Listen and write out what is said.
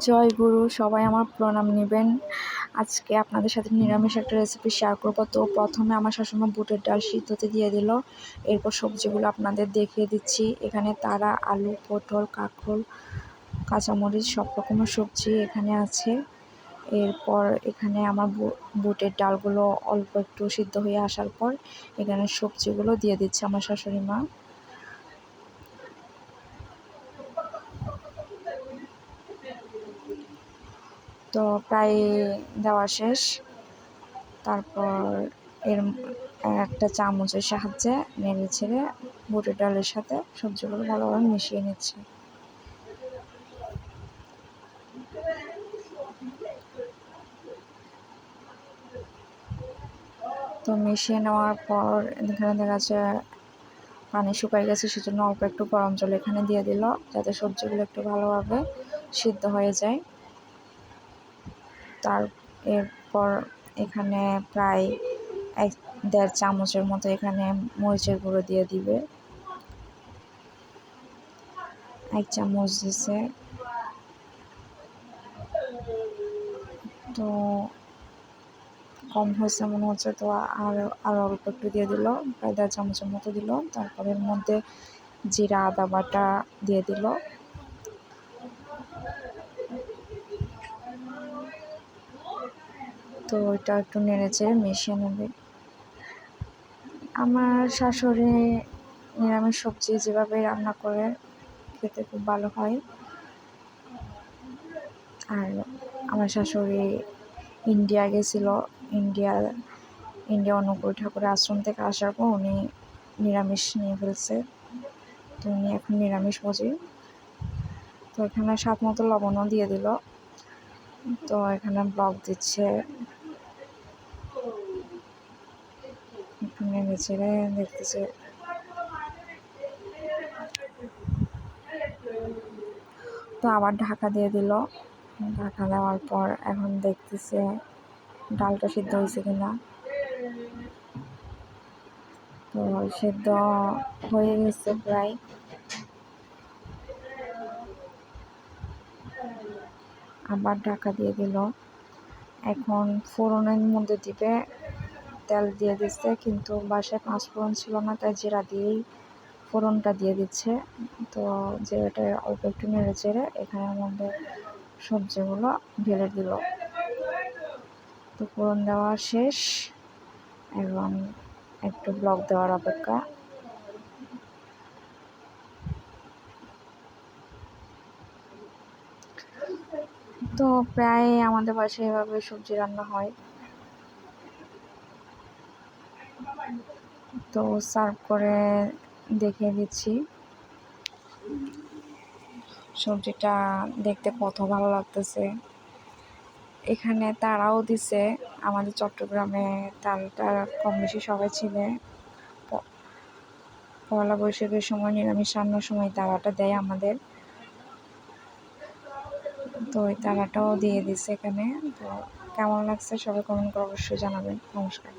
জয় গুরু, সবাই আমার প্রণাম নেবেন। আজকে আপনাদের সাথে নিরামিষ একটা রেসিপি শেয়ার করবো। তো প্রথমে আমার শাশুড়ি বুটের ডাল সিদ্ধতে দিয়ে দিল। এরপর সবজিগুলো আপনাদের দেখিয়ে দিচ্ছি। এখানে তারা, আলু, পটল, কাঁকরোল, কাঁচামরিচ, সব রকমের সবজি এখানে আছে। এরপর এখানে আমার বুটের ডালগুলো অল্প একটু সিদ্ধ হয়ে আসার পর এখানে সবজিগুলো দিয়ে দিচ্ছে আমার শাশুড়ি মা। তো প্রায় দেওয়া শেষ। তারপর এর একটা চামচের সাহায্যে নেড়ে ছেড়ে বুটের ডালের সাথে সবজিগুলো ভালোভাবে মিশিয়ে নিচ্ছে। তো মিশিয়ে নেওয়ার পর এখানে দেখা যাচ্ছে পানি শুকাই গেছে, সেজন্য অল্প একটু গরম জল এখানে দিয়ে দিল, যাতে সবজিগুলো একটু ভালোভাবে সিদ্ধ হয়ে যায়। এরপর এখানে প্রায় 1-1.5 চামচের মতো এখানে মরিচের গুঁড়ো দিয়ে দিবে। 1 চামচ দিছে। তো কম হয়েছে মনে হচ্ছে, তো আর অল্প একটু দিয়ে দিল, প্রায় 1.5 চামচের মতো দিল। তারপর এর মধ্যে জিরা আদা বাটা দিয়ে দিল। তো এটা একটু নেড়েচেড়ে মিশিয়ে নেবে। আমার শাশুড়ি নিরামিষ সবজি যেভাবে রান্না করে খেতে খুব ভালো হয়। আর আমার শাশুড়ি ইন্ডিয়া গেছিল। ইন্ডিয়া অনুকূল ঠাকুরের আশ্রম থেকে আসার পর উনি নিরামিষ নিয়ে ফেলছে। তো উনি এখন নিরামিষ ভোজী। তো এখানে স্বাদ মতো লবণও দিয়ে দিল। তো এখানে ব্লক দিচ্ছে, একটু নেড়ে চেড়ে দেখতেছে। তো আবার ঢাকা দিয়ে দিল। ঢাকা দেওয়ার পর এখন দেখতেছে ডালটা সিদ্ধ হয়েছে কিনা। তো সিদ্ধ হয়ে গেছে প্রায়। আবার ঢাকা দিয়ে দিল। এখন ফোড়নের মধ্যে দিবে। তেল দিয়ে দিচ্ছে, কিন্তু বাসায় 5 ফোড়ন ছিল না, তাই জিরা দিয়েই ফোড়নটা দিয়ে দিচ্ছে। তো জিরাটা অল্প একটু নেড়ে চেড়ে এখানের মধ্যে সবজিগুলো ঢেলে দিল। তো ফোড়ন দেওয়া শেষ, এবং একটু ব্লক দেওয়ার অপেক্ষা। তো প্রায় আমাদের বাসায় এভাবে সবজি রান্না হয়। তো সার্ভ করে দেখিয়ে দিচ্ছি। সবজিটা দেখতে কত ভালো লাগতেছে। এখানে তারাও দিছে। আমাদের চট্টগ্রামে তালটা কম বেশি সবাই চিনে। পয়লা বৈশাখের সময় নিরামিষ রান্নার সময় তারাটা দেয় আমাদের। তো ওই তারাটাও দিয়ে দিছে এখানে। তো কেমন লাগছে সবাই কমেন্ট করে অবশ্যই জানাবেন। নমস্কার।